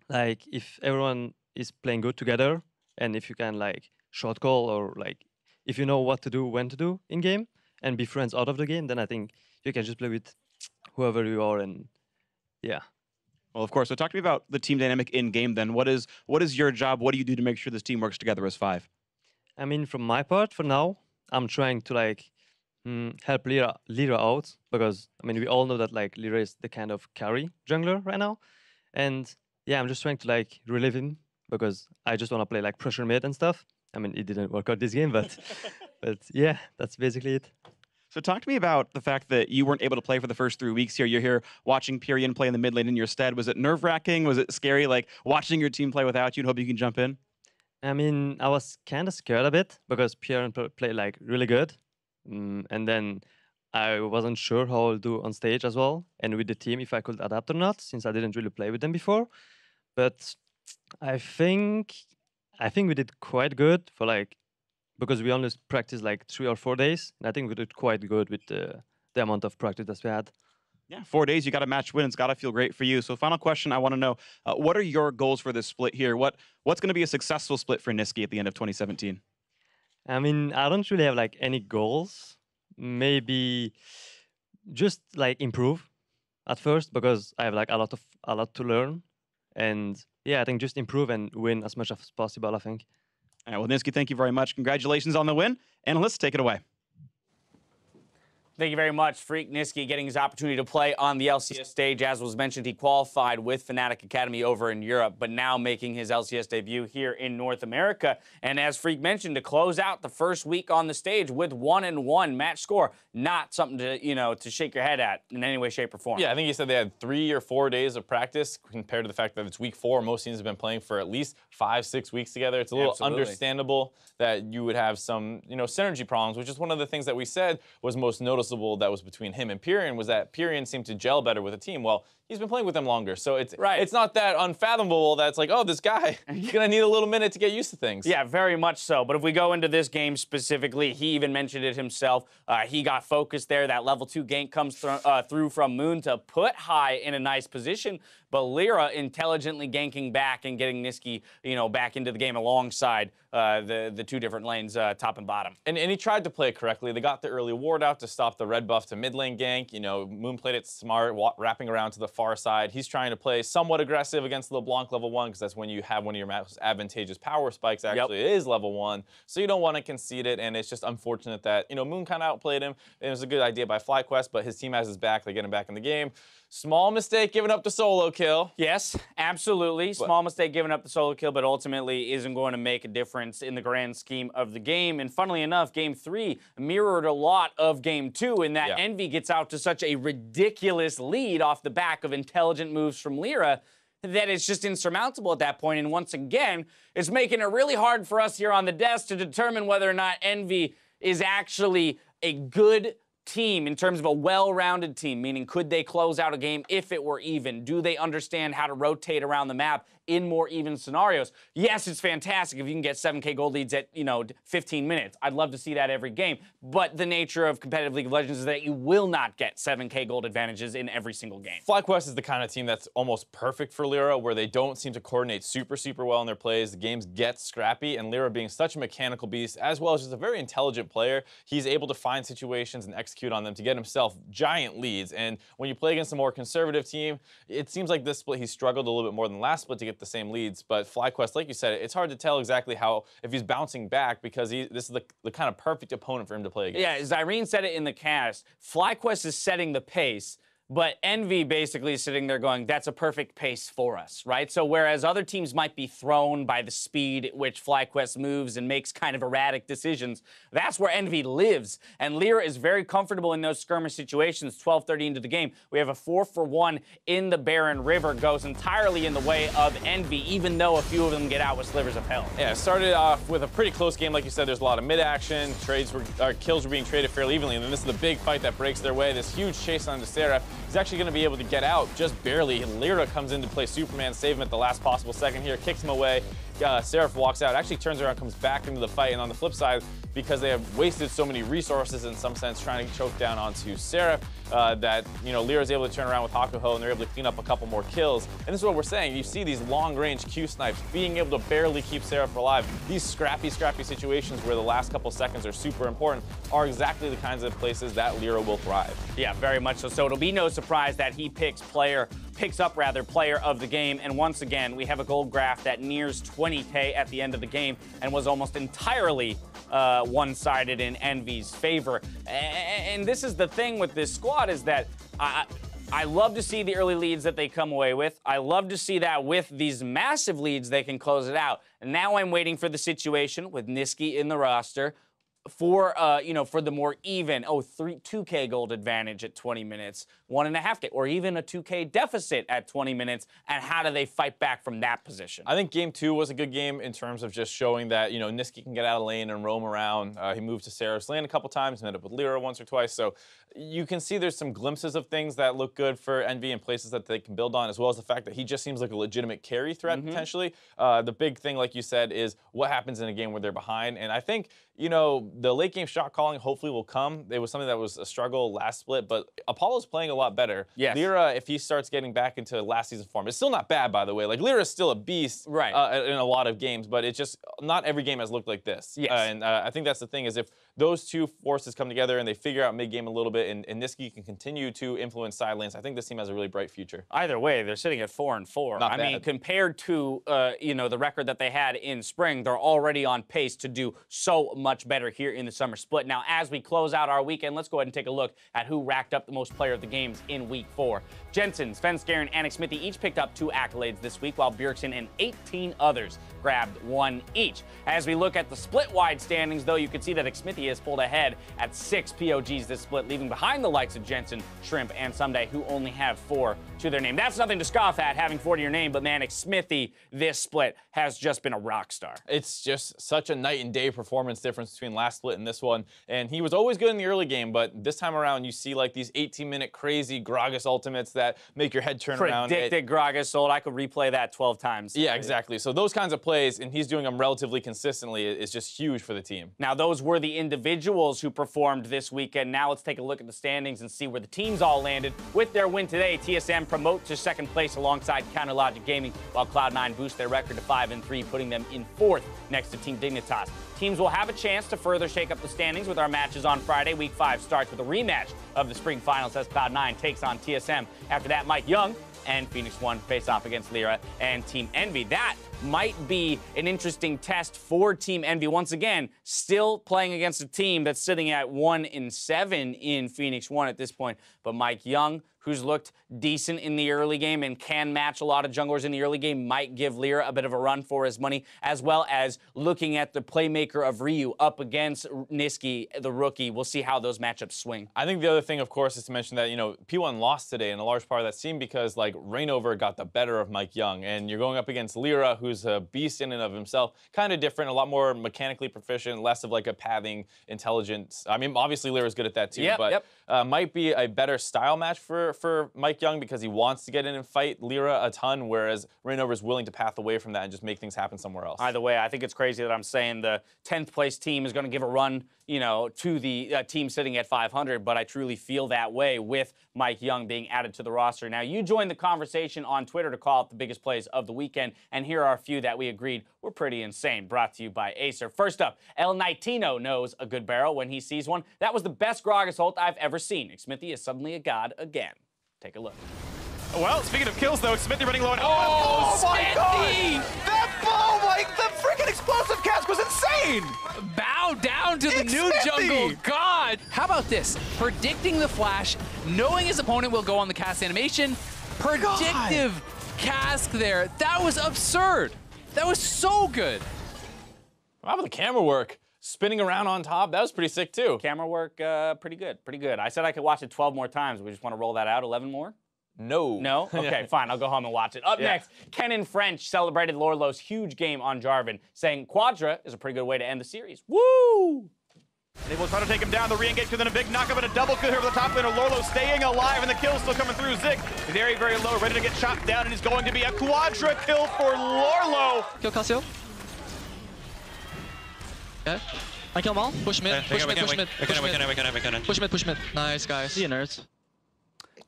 Like if everyone is playing good together and if you can like short call or like if you know what to do, when to do in game and be friends out of the game, then I think you can just play with whoever you are and yeah. Well, of course. So talk to me about the team dynamic in game then. What is your job? What do you do to make sure this team works together as 5? I mean, from my part, for now, I'm trying to like help LirA out because I mean we all know that like LirA is the kind of carry jungler right now, and yeah, I'm just trying to like relieve him because I just want to play like pressure mid and stuff. I mean, it didn't work out this game, but but yeah, that's basically it. So talk to me about the fact that you weren't able to play for the first 3 weeks here. You're here watching Pyrian play in the mid lane in your stead. Was it nerve-wracking? Was it scary, like watching your team play without you and hope you can jump in? I mean, I was kind of scared a bit because Pyrian played like really good. And then I wasn't sure how I'll do on stage as well. And with the team, if I could adapt or not, since I didn't really play with them before. But I think we did quite good for like, because we only practiced like 3 or 4 days. And I think we did quite good with the amount of practice that we had. Yeah, 4 days, you got a match win. It's got to feel great for you. So final question, I want to know, what are your goals for this split here? What's going to be a successful split for Nisqy at the end of 2017? I mean, I don't really have like any goals. Maybe just like improve at first, because I have like a lot to learn. And yeah, I think just improve and win as much as possible, I think. All right, well, Nisqy, thank you very much. Congratulations on the win. Analysts, take it away. Thank you very much. Freak Nisqy getting his opportunity to play on the LCS stage. As was mentioned, he qualified with Fnatic Academy over in Europe, but now making his LCS debut here in North America. And as Freak mentioned, to close out the first week on the stage with 1-1 match score, not something to, you know, to shake your head at in any way, shape, or form. Yeah, I think he said they had 3 or 4 days of practice compared to the fact that it's week 4. Most teams have been playing for at least 5-6 weeks together. It's a little understandable that you would have some, you know, synergy problems, which is one of the things that we said was most noticeable that was between him and Pyrion, was that Pyrion seemed to gel better with the team. Well, he's been playing with them longer, so it's not that unfathomable that it's like, oh, this guy is gonna need a little minute to get used to things. Yeah, very much so. But if we go into this game specifically, he even mentioned it himself. He got focused there. That level 2 gank comes through from Moon to put High in a nice position. But LirA intelligently ganking back and getting Nisqy, you know, back into the game alongside the 2 different lanes, top and bottom. And he tried to play it correctly. They got the early ward out to stop the red buff to mid lane gank. You know, Moon played it smart, wrapping around to the far side. He's trying to play somewhat aggressive against LeBlanc level 1, because that's when you have one of your most advantageous power spikes actually is level 1. So you don't want to concede it, and it's just unfortunate that, you know, Moon kind of outplayed him. It was a good idea by FlyQuest, but his team has his back. They get him back in the game. Small mistake giving up the solo kill. Yes, absolutely. Small mistake giving up the solo kill, but ultimately isn't going to make a difference in the grand scheme of the game. And funnily enough, Game 3 mirrored a lot of Game 2 in that Envy gets out to such a ridiculous lead off the back of intelligent moves from LirA that it's just insurmountable at that point. And once again, it's making it really hard for us here on the desk to determine whether or not Envy is actually a good team in terms of a well-rounded team, meaning could they close out a game if it were even? Do they understand how to rotate around the map in more even scenarios? Yes, it's fantastic if you can get 7K gold leads at, you know, 15 minutes. I'd love to see that every game. But the nature of competitive League of Legends is that you will not get 7K gold advantages in every single game. FlyQuest is the kind of team that's almost perfect for LirA, where they don't seem to coordinate super well in their plays. The games get scrappy, and LirA being such a mechanical beast, as well as just a very intelligent player, he's able to find situations and execute on them to get himself giant leads. And when you play against a more conservative team, it seems like this split he struggled a little bit more than last split to get the same leads. But FlyQuest, like you said, it's hard to tell exactly how, if he's bouncing back, because this is the kind of perfect opponent for him to play against. Yeah, Zirene said it in the cast. FlyQuest is setting the pace, but Envy basically is sitting there going, that's a perfect pace for us, right? So whereas other teams might be thrown by the speed at which FlyQuest moves and makes kind of erratic decisions, that's where Envy lives. And LirA is very comfortable in those skirmish situations. 12:30 into the game, we have a 4-for-1 in the Barren River, goes entirely in the way of Envy, even though a few of them get out with slivers of hell. Yeah, it started off with a pretty close game. Like you said, there's a lot of mid-action. Kills were being traded fairly evenly, and then this is the big fight that breaks their way. This huge chase onto Seraph. He's actually going to be able to get out just barely. LirA comes in to play Superman, save him at the last possible second here, kicks him away. Seraph walks out, actually turns around, comes back into the fight, and on the flip side, because they have wasted so many resources in some sense trying to choke down onto Seraph, that, you know, LirA is able to turn around with Hakuho, and they're able to clean up a couple more kills. And this is what we're saying. You see these long-range Q snipes being able to barely keep Seraph alive. These scrappy situations where the last couple seconds are super important are exactly the kinds of places that LirA will thrive. Yeah, very much so. So it'll be no surprise that he picks up player of the game. And once again, we have a gold graph that nears 20K at the end of the game and was almost entirely one-sided in Envy's favor. And this is the thing with this squad, is that I love to see the early leads that they come away with. I love to see that with these massive leads they can close it out. And now I'm waiting for the situation with Nisqy in the roster for for the more even 2K gold advantage at 20 minutes, 1.5K, or even a 2K deficit at 20 minutes, and how do they fight back from that position? I think Game 2 was a good game in terms of just showing that, you know, Nisqy can get out of lane and roam around. He moved to Seraph's lane a couple times, met up with LirA once or twice, so you can see there's some glimpses of things that look good for Envy and places that they can build on, as well as the fact that he just seems like a legitimate carry threat potentially. The big thing, like you said, is what happens in a game where they're behind, and I think, you know, the late game shot calling hopefully will come. It was something that was a struggle last split, but Apollo's playing a lot better. Yes. LirA, if he starts getting back into last season form, it's still not bad, by the way. Like, LirA is still a beast in a lot of games, but it's just not every game has looked like this. Yes. And I think that's the thing, is if those two forces come together and they figure out mid-game a little bit, and Nisqy can continue to influence side lanes, I think this team has a really bright future. Either way, they're sitting at 4-4. Not I mean, bad. compared to you know, the record that they had in spring, they're already on pace to do so much better here in the summer split. Now, as we close out our weekend, let's go ahead and take a look at who racked up the most player of the games in week 4. Jensen, Svenskeren, and Xmithie each picked up 2 accolades this week, while Bjergsen and 18 others grabbed 1 each. As we look at the split-wide standings, though, you can see that Xmithie has pulled ahead at 6 POGs this split, leaving behind the likes of Jensen, Shrimp, and Someday, who only have 4 to their name. That's nothing to scoff at, having 4 to your name, but man, Xmithie this split has just been a rock star. It's just such a night and day performance difference between last split and this one. And he was always good in the early game, but this time around you see like these 18-minute crazy Gragas ultimates that make your head turn around. Predicted Gragas ult. I could replay that 12 times. Yeah, exactly. So those kinds of plays, and he's doing them relatively consistently, is just huge for the team. Now, those were the individuals who performed this weekend. Now let's take a look at the standings and see where the teams all landed. With their win today, TSM promote to 2nd place alongside CounterLogic Gaming, while Cloud9 boost their record to 5-3, putting them in 4th next to Team Dignitas. Teams will have a chance to further shake up the standings with our matches on Friday. Week 5 starts with a rematch of the spring finals as Cloud9 takes on TSM. After that, Mike Young and Phoenix One face off against LirA and Team Envy. That might be an interesting test for Team Envy. Once again, still playing against a team that's sitting at 1-7 in Phoenix One at this point. But Mike Young, who's looked decent in the early game and can match a lot of junglers in the early game, might give LirA a bit of a run for his money, as well as looking at the playmaker of Ryu up against Nisqy, the rookie. We'll see how those matchups swing. I think the other thing, of course, is to mention that, you know, P1 lost today, and a large part of that seemed because, like, Reignover got the better of Mike Young, and you're going up against LirA, who's a beast in and of himself, kind of different, a lot more mechanically proficient, less of, like, a pathing intelligence. I mean, obviously LirA's good at that, too, but might be a better style match for Mike Young because he wants to get in and fight LirA a ton, whereas Reignover's willing to path away from that and just make things happen somewhere else. Either way, I think it's crazy that I'm saying the 10th place team is going to give a run, you know, to the team sitting at 500, but I truly feel that way with Mike Young being added to the roster. Now, you joined the conversation on Twitter to call out the biggest plays of the weekend, and here are a few that we agreed were pretty insane, brought to you by Acer. First up, El Nitino knows a good barrel when he sees one. That was the best Gragas ult I've ever seen. Xmithie is suddenly a god again. Take a look. Well, speaking of kills, though, Xmithie running low on Oh my god! That ball, like, the freaking explosive cast was insane! Bow down to the new jungle god! How about this? Predicting the flash, knowing his opponent will go on the cast animation, predictive cask there. That was absurd. That was so good. How about the camera work? Spinning around on top, that was pretty sick too. Camera work, pretty good, pretty good. I said I could watch it 12 more times. We just want to roll that out, 11 more? No. No? Okay, fine, I'll go home and watch it. Up next, Kennen French celebrated Lorlo's huge game on Jarvan, saying Quadra is a pretty good way to end the series. Woo! They will try to take him down. The re-engage and then a big knockup and a double kill here over the top laner. Lorlo staying alive and the kill still coming through. Ziggs very, very low, ready to get shot down, and it's going to be a quadra kill for Lorlo. Kill Cassio. Okay. I kill them all. Push mid, push mid, push mid. Push mid, push mid. Nice, guys. See you, nerds.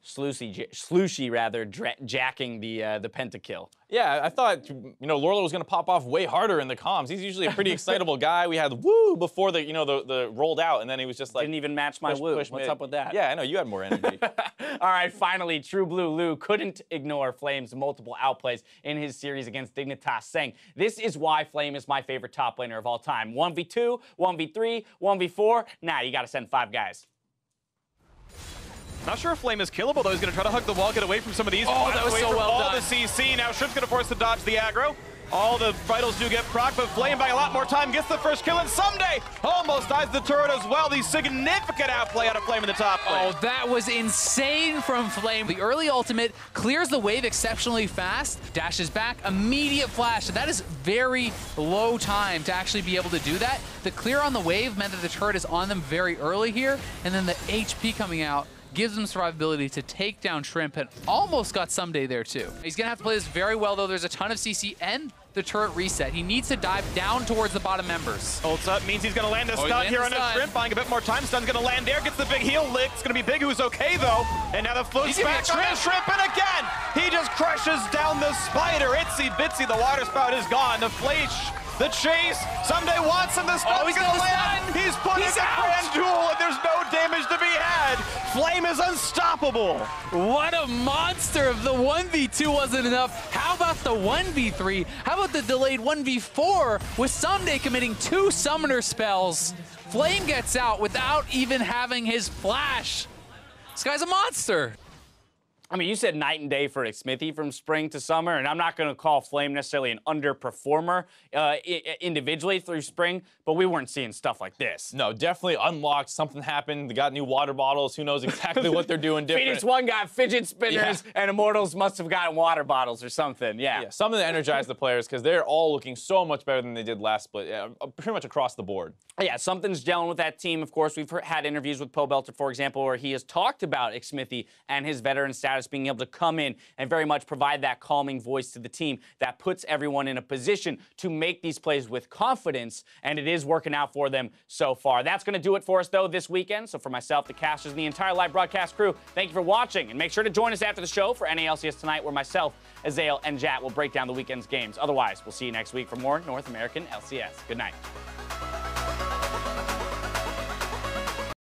Slushy rather, jacking the pentakill. Yeah, I thought, you know, Lorlo was going to pop off way harder in the comms. He's usually a pretty excitable guy. We had woo before the, you know, the rolled out, and then he was just like... Didn't even match my woo. What's mid. up with that? Yeah, I know, you had more energy. All right, finally, True Blue Lou couldn't ignore Flame's multiple outplays in his series against Dignitas, saying, "This is why Flame is my favorite top laner of all time. 1v2, 1v3, 1v4. Nah, you got to send 5 guys." Not sure if Flame is killable, though. He's going to try to hug the wall, get away from some of these. Oh, that was so well done. All the CC. Now Shrimp's going to force to dodge the aggro. All the vitals do get proc, but Flame by a lot more time gets the first kill, and Someday almost dies the turret as well. The significant outplay out of Flame in the top lane. Oh, that was insane from Flame. The early ultimate clears the wave exceptionally fast, dashes back, immediate flash. That is very low time to actually be able to do that. The clear on the wave meant that the turret is on them very early here, and then the HP coming out gives him survivability to take down Shrimp, and almost got Someday there too. He's gonna have to play this very well though. There's a ton of CC and the turret reset. He needs to dive down towards the bottom members. Holds up, means he's going to land a stun here on a shrimp, buying a bit more time. Stun's going to land there, gets the big heal lick. It's going to be Big, who's okay though. And now the Fluke's back on the shrimp, and again, he just crushes down the spider. Itsy bitsy, the water spout is gone. The flash, the chase, Someday wants him, the stun's going to land. He's put in the grand duel, and there's no damage to be had. Flame is unstoppable. What a monster! If the 1v2 wasn't enough, how about the 1v3? How about the delayed 1v4 with Someday committing 2 summoner spells? Flame gets out without even having his flash. This guy's a monster. I mean, you said night and day for Smithy from spring to summer, and I'm not going to call Flame necessarily an underperformer individually through spring, but we weren't seeing stuff like this. No, definitely unlocked. Something happened. They got new water bottles. Who knows exactly what they're doing different. Phoenix 1 got fidget spinners, and Immortals must have gotten water bottles or something. Yeah, something to energize the players because they're all looking so much better than they did last split, pretty much across the board. Yeah, something's gelling with that team. Of course, we've had interviews with Poe Belter, for example, where he has talked about Smithy and his veteran status being able to come in and very much provide that calming voice to the team that puts everyone in a position to make these plays with confidence, and it is working out for them so far. That's going to do it for us, though, this weekend. So for myself, the casters, and the entire live broadcast crew, thank you for watching, and make sure to join us after the show for NA LCS Tonight, where myself, Azael, and Jat will break down the weekend's games. Otherwise, we'll see you next week for more North American LCS. Good night.